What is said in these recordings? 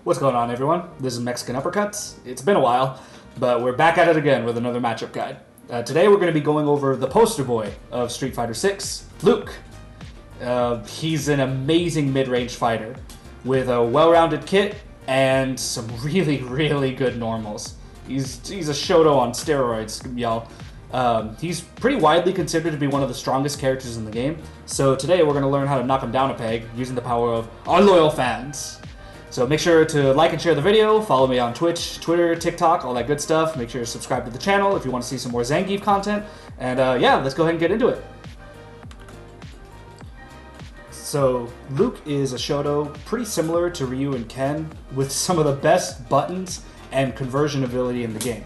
What's going on, everyone? This is Mexican Uppercuts. It's been a while, but we're back at it again with another matchup guide. Today we're going to be going over the poster boy of Street Fighter 6, Luke. He's an amazing mid-range fighter with a well-rounded kit and some really, really good normals. He's a Shoto on steroids, y'all. He's pretty widely considered to be one of the strongest characters in the game, so today we're going to learn how to knock him down a peg using the power of our loyal fans. So make sure to like and share the video, follow me on Twitch, Twitter, TikTok, all that good stuff. Make sure to subscribe to the channel if you want to see some more Zangief content. And yeah, let's go ahead and get into it. So Luke is a Shoto pretty similar to Ryu and Ken with some of the best buttons and conversion ability in the game.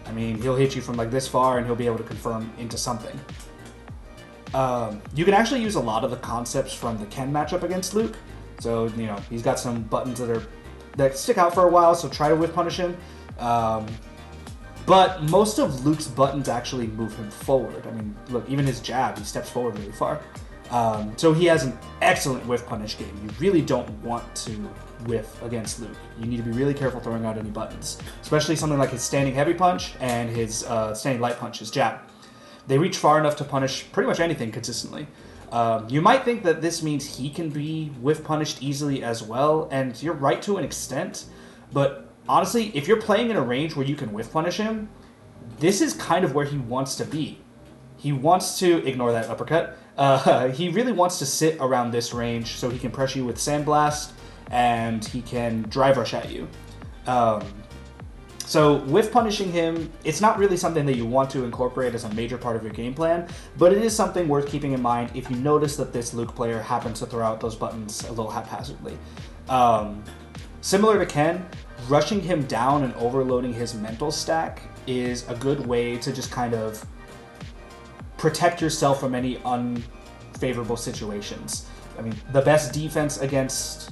I mean, he'll hit you from like this far and he'll be able to confirm into something. You can actually use a lot of the concepts from the Ken matchup against Luke. So, you know, he's got some buttons that stick out for a while, so try to whiff punish him. But most of Luke's buttons actually move him forward. I mean, look, even his jab, he steps forward really far. So he has an excellent whiff punish game. You really don't want to whiff against Luke. You need to be really careful throwing out any buttons, especially something like his standing heavy punch and his standing light punch, his jab. They reach far enough to punish pretty much anything consistently. You might think that this means he can be whiff punished easily as well, and you're right to an extent, but honestly, if you're playing in a range where you can whiff punish him, this is kind of where he wants to be. He wants to ignore that uppercut. He really wants to sit around this range so he can pressure you with Sandblast, and he can drive rush at you. So whiff punishing him, it's not really something that you want to incorporate as a major part of your game plan, but it is something worth keeping in mind if you notice that this Luke player happens to throw out those buttons a little haphazardly. Similar to Ken, rushing him down and overloading his mental stack is a good way to just kind of protect yourself from any unfavorable situations. I mean, the best defense against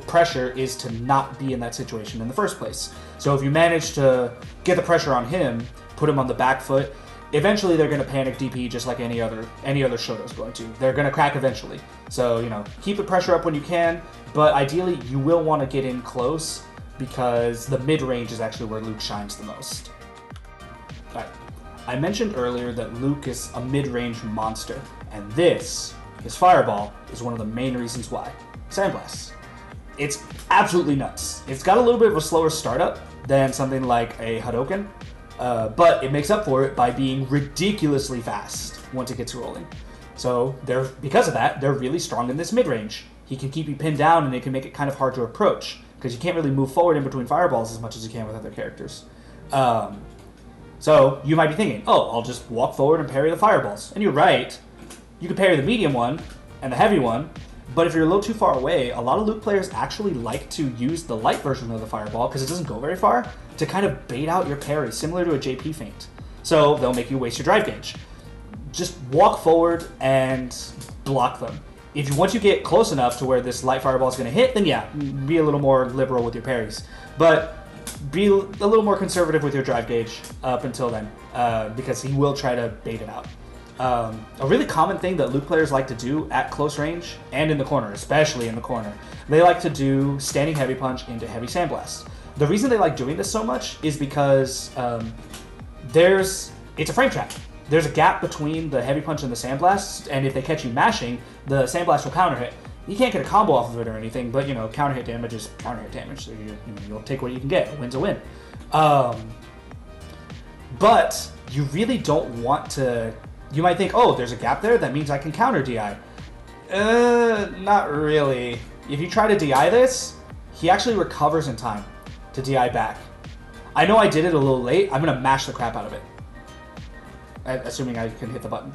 pressure is to not be in that situation in the first place. So if you manage to get the pressure on him, put him on the back foot, eventually they're going to panic DP just like any other Shoto's going to. They're going to crack eventually. So, you know, keep the pressure up when you can, but ideally you will want to get in close because the mid-range is actually where Luke shines the most. Alright, I mentioned earlier that Luke is a mid-range monster, and this, his fireball, is one of the main reasons why. Sandblast. It's absolutely nuts. It's got a little bit of a slower startup than something like a Hadouken, but it makes up for it by being ridiculously fast once it gets rolling. So because of that, they're really strong in this mid-range. He can keep you pinned down and it can make it kind of hard to approach because you can't really move forward in between fireballs as much as you can with other characters. So you might be thinking, oh, I'll just walk forward and parry the fireballs. And you're right. You can parry the medium one and the heavy one, but if you're a little too far away, a lot of Luke players actually like to use the light version of the fireball because it doesn't go very far to kind of bait out your parry, similar to a JP feint. So they'll make you waste your drive gauge. Just walk forward and block them. Once you get close enough to where this light fireball is going to hit, then yeah, be a little more liberal with your parries. But be a little more conservative with your drive gauge up until then, because he will try to bait it out. A really common thing that Luke players like to do at close range and in the corner, especially in the corner, they like to do standing heavy punch into heavy sandblast. The reason they like doing this so much is because it's a frame trap. There's a gap between the heavy punch and the sandblast, and if they catch you mashing, the sandblast will counter hit. You can't get a combo off of it or anything, but you know, counter hit damage is counter hit damage, so you'll take what you can get. A win's a win. But you really don't want to. You might think, oh, there's a gap there, that means I can counter DI. Not really. If you try to DI this, he actually recovers in time to DI back. I know I did it a little late. I'm going to mash the crap out of it. Assuming I can hit the button.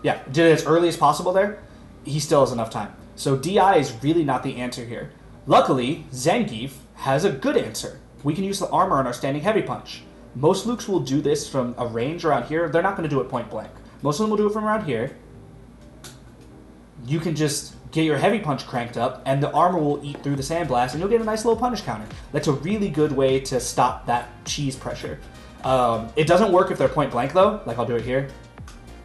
Yeah, did it as early as possible there. He still has enough time. So DI is really not the answer here. Luckily, Zangief has a good answer. We can use the armor on our standing heavy punch. Most Lukes will do this from a range around here. They're not going to do it point blank. Most of them will do it from around here. You can just get your heavy punch cranked up, and the armor will eat through the sandblast, and you'll get a nice little punish counter. That's a really good way to stop that cheese pressure. It doesn't work if they're point blank, though. Like, I'll do it here.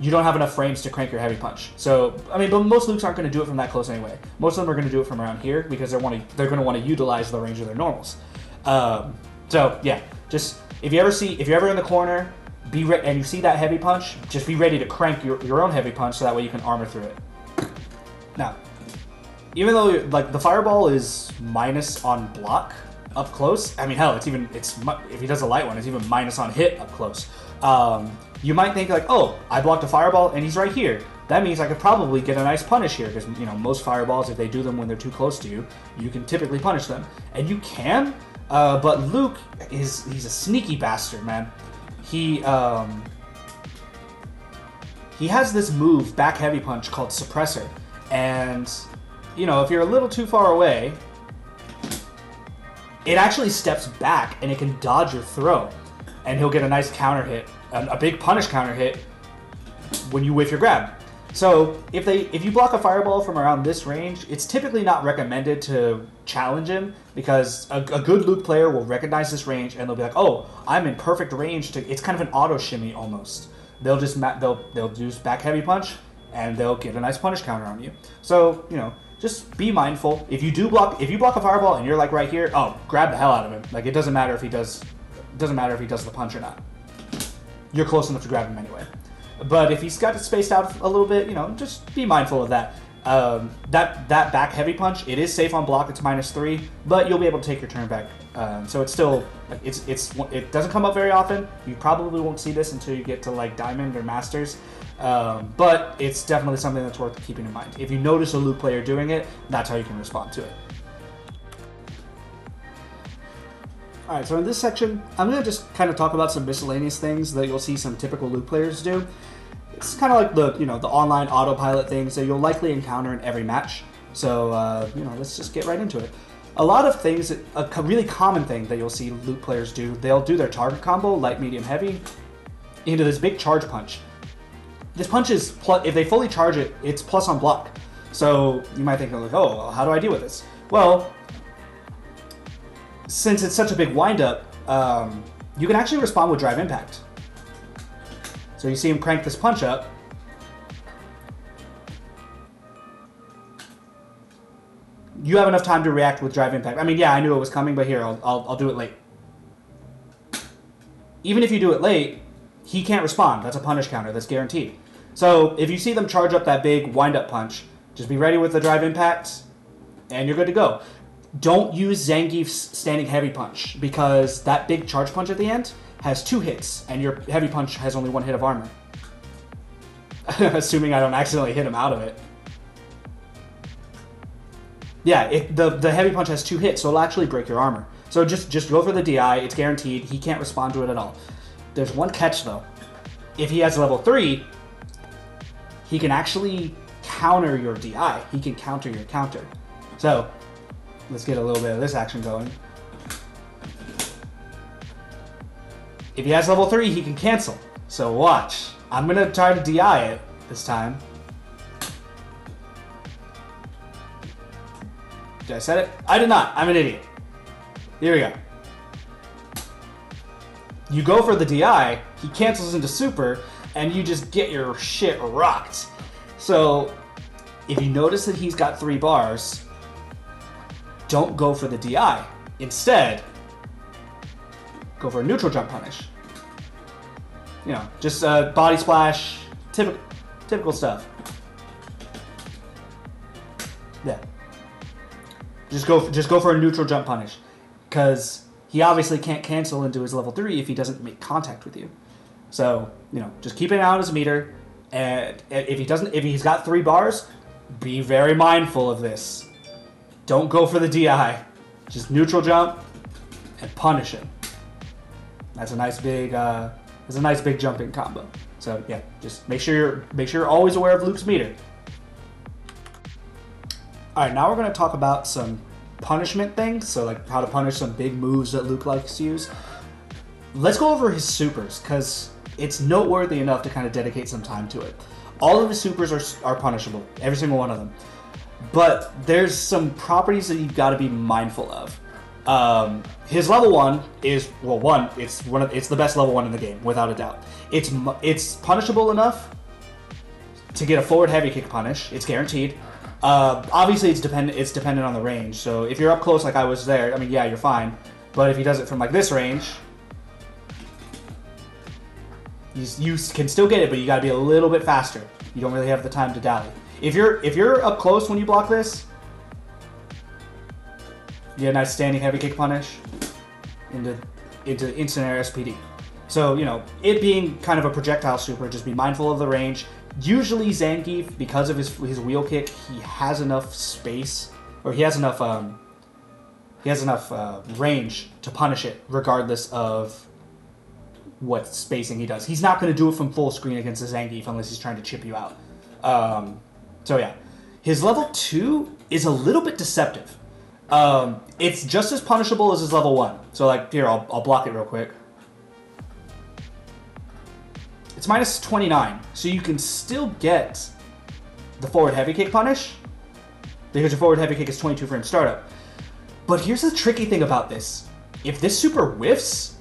you don't have enough frames to crank your heavy punch. So, I mean, but most Lukes aren't going to do it from that close anyway. Most of them are going to do it from around here because they're going to want to utilize the range of their normals. So yeah, just if you're ever in the corner, and you see that heavy punch, just be ready to crank your own heavy punch so that way you can armor through it. Now, even though like the fireball is minus on block up close, I mean hell, it's if he does a light one, it's even minus on hit up close. You might think like, oh, I blocked a fireball and he's right here. That means I could probably get a nice punish here because most fireballs, if they do them when they're too close to you, you can typically punish them, and you can. But Luke he's a sneaky bastard, man. He has this move, back heavy punch, called Suppressor, and if you're a little too far away, it actually steps back and it can dodge your throw, and he'll get a nice counter hit, a big punish counter hit when you whiff your grab. So if you block a fireball from around this range, it's typically not recommended to challenge him because a good Luke player will recognize this range and they'll be like, oh, I'm in perfect range to. It's kind of an auto shimmy almost. They'll do back heavy punch and they'll get a nice punish counter on you. So just be mindful. If you block a fireball and you're like right here, oh, grab the hell out of him. Like it doesn't matter if he does the punch or not. You're close enough to grab him anyway. But if he's got it spaced out a little bit, just be mindful of that. That back heavy punch, it is safe on block. It's -3, but you'll be able to take your turn back. So it's still it doesn't come up very often. You probably won't see this until you get to like Diamond or Masters. But it's definitely something that's worth keeping in mind. If you notice a Luke player doing it, that's how you can respond to it. Alright, so in this section, I'm going to just kind of talk about some miscellaneous things that you'll see some typical Luke players do. It's kind of like the online autopilot things that you'll likely encounter in every match. So, let's just get right into it. A lot of things, a really common thing that you'll see Luke players do, they'll do their target combo, light, medium, heavy, into this big charge punch. This punch is, if they fully charge it, it's plus on block. So you might think, like, oh, well, how do I deal with this? Well, since it's such a big windup, you can actually respond with drive impact. So you see him crank this punch up. You have enough time to react with drive impact. I mean, yeah, I knew it was coming, but here, I'll do it late. Even if you do it late, he can't respond. That's a punish counter. That's guaranteed. So if you see them charge up that big wind-up punch, just be ready with the drive impact, and you're good to go. Don't use Zangief's standing heavy punch, because that big charge punch at the end has 2 hits, and your heavy punch has only 1 hit of armor. Assuming I don't accidentally hit him out of it. Yeah, the heavy punch has 2 hits, so it'll actually break your armor. So just go for the DI. It's guaranteed. He can't respond to it at all. There's one catch, though. If he has level 3, he can actually counter your DI. He can counter your counter. So let's get a little bit of this action going. If he has level 3, he can cancel. So watch. I'm going to try to DI it this time. Did I set it? I did not. I'm an idiot. Here we go. You go for the DI, he cancels into super, and you just get your shit rocked. So if you notice that he's got 3 bars, don't go for the DI. Instead, go for a neutral jump punish. Just body splash, typical stuff. Yeah. Just go for a neutral jump punish, because he obviously can't cancel into his level 3 if he doesn't make contact with you. So just keep it out as a meter, and if he's got 3 bars, be very mindful of this. Don't go for the DI. Just neutral jump and punish him. That's a nice big jumping combo. So yeah, just make sure you're always aware of Luke's meter. All right, now we're going to talk about some punishment things, so like how to punish some big moves that Luke likes to use. Let's go over his supers, because it's noteworthy enough to kind of dedicate some time to it. All of his supers are punishable, every single one of them. But there's some properties that you've got to be mindful of. His level 1 is, well, it's the best level 1 in the game, without a doubt. It's punishable enough to get a forward heavy kick punish. It's guaranteed. Obviously, it's dependent on the range. So if you're up close like I was there, I mean, yeah, you're fine. But if he does it from like this range, you can still get it, but you got to be a little bit faster. You don't really have the time to dally. If you're up close when you block this, you get a nice standing heavy kick punish into instant air SPD. So, you know, it being kind of a projectile super, just be mindful of the range. Usually Zangief, because of his wheel kick, he has enough space, or he has enough range to punish it, regardless of what spacing he does. He's not going to do it from full screen against the Zangief unless he's trying to chip you out. So yeah, his level 2 is a little bit deceptive. It's just as punishable as his level 1. So like, here, I'll block it real quick. It's minus 29, so you can still get the forward heavy kick punish, because your forward heavy kick is 22 frame startup. But here's the tricky thing about this. If this super whiffs,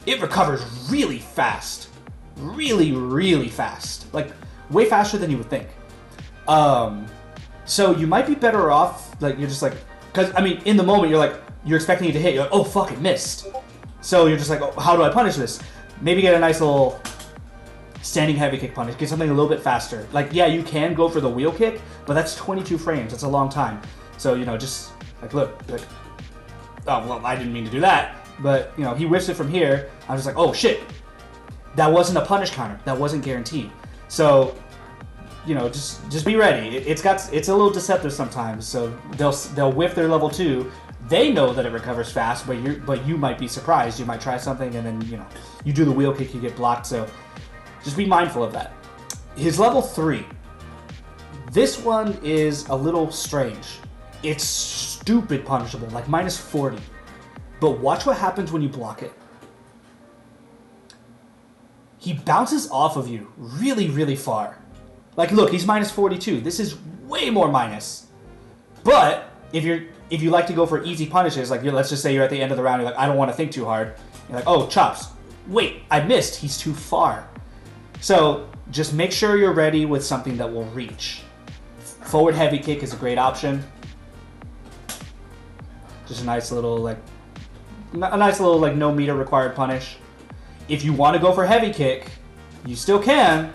it recovers really fast. Really, really fast. Like, way faster than you would think. So you might be better off, like, you're just like, because, I mean, in the moment, you're expecting it to hit. You're like, oh, fuck, it missed. So you're just like, oh, how do I punish this? Maybe get a nice little standing heavy kick punish, get something a little bit faster. Like, yeah, you can go for the wheel kick, but that's 22 frames. That's a long time. So, you know, just, like, look, like, oh, well, I didn't mean to do that. But, you know, he whiffs it from here. I was just like, oh, shit. That wasn't a punish counter. That wasn't guaranteed. So, you know, just be ready. It's a little deceptive sometimes. So they'll whiff their level 2. They know that it recovers fast, but you might be surprised. You might try something, and then, you know, you do the wheel kick, you get blocked. So just be mindful of that. His level 3. This one is a little strange. It's stupid punishable, like minus 40. But watch what happens when you block it. He bounces off of you really, really far. Like, look, he's minus 42. This is way more minus. But if you like to go for easy punishes, like, let's just say you're at the end of the round, you're like, I don't want to think too hard. You're like, oh, chops. Wait, I missed. He's too far. So just make sure you're ready with something that will reach. Forward heavy kick is a great option. Just a nice little, like, no meter required punish. If you want to go for heavy kick, you still can.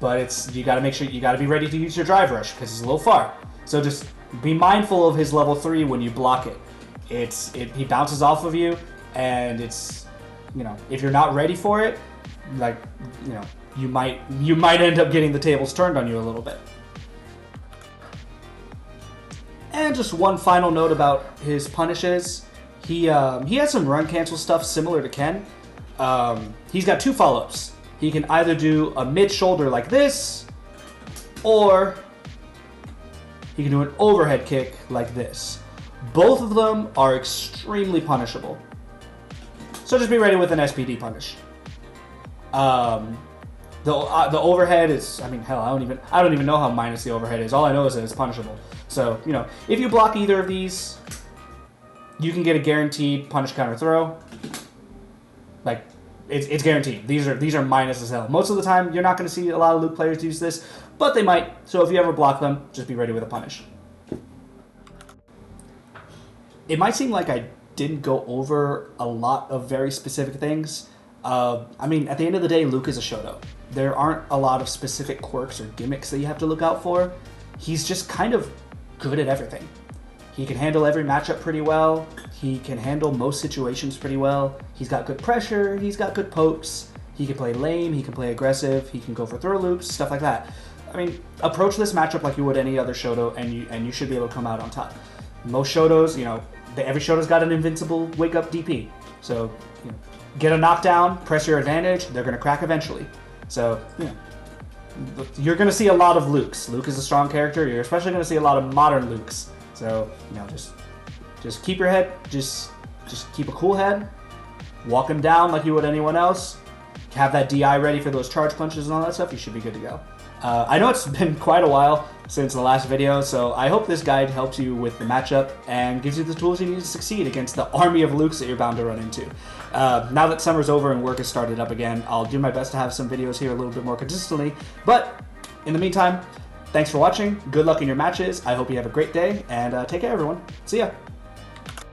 But you got to make sure, you got to be ready to use your drive rush because it's a little far. So just be mindful of his level 3 when you block it. He bounces off of you, and it's, you know, if you're not ready for it, like, you know, you might end up getting the tables turned on you a little bit. And just one final note about his punishes. He has some run cancel stuff similar to Ken. He's got 2 follow-ups. He can either do a mid-shoulder like this, or he can do an overhead kick like this. Both of them are extremely punishable. So just be ready with an SPD punish. The overhead is, I mean, hell, I don't even know how minus the overhead is. All I know is that it's punishable. So, you know, if you block either of these, you can get a guaranteed punish counter throw. Like, it's guaranteed. These are minus as hell. Most of the time, you're not going to see a lot of Luke players use this, but they might. So if you ever block them, just be ready with a punish. It might seem like I didn't go over a lot of very specific things. I mean, at the end of the day, Luke is a Shoto. There aren't a lot of specific quirks or gimmicks that you have to look out for. He's just kind of good at everything. He can handle every matchup pretty well. He can handle most situations pretty well. He's got good pressure. He's got good pokes. He can play lame. He can play aggressive. He can go for throw loops, stuff like that. I mean, approach this matchup like you would any other Shoto, and you should be able to come out on top. Most Shotos, you know, every Shoto's got an invincible wake-up DP. So, you know, get a knockdown, press your advantage, they're going to crack eventually. So, you know, you're going to see a lot of Lukes. Luke is a strong character. You're especially going to see a lot of modern Lukes. So, you know, just keep your head, just keep a cool head, walk him down like you would anyone else, have that DI ready for those charge punches and all that stuff, you should be good to go. I know it's been quite a while since the last video, so I hope this guide helps you with the matchup and gives you the tools you need to succeed against the army of Lukes that you're bound to run into. Now that summer's over and work has started up again, I'll do my best to have some videos here a little bit more consistently, but in the meantime, thanks for watching, good luck in your matches, I hope you have a great day, and take care everyone. See ya!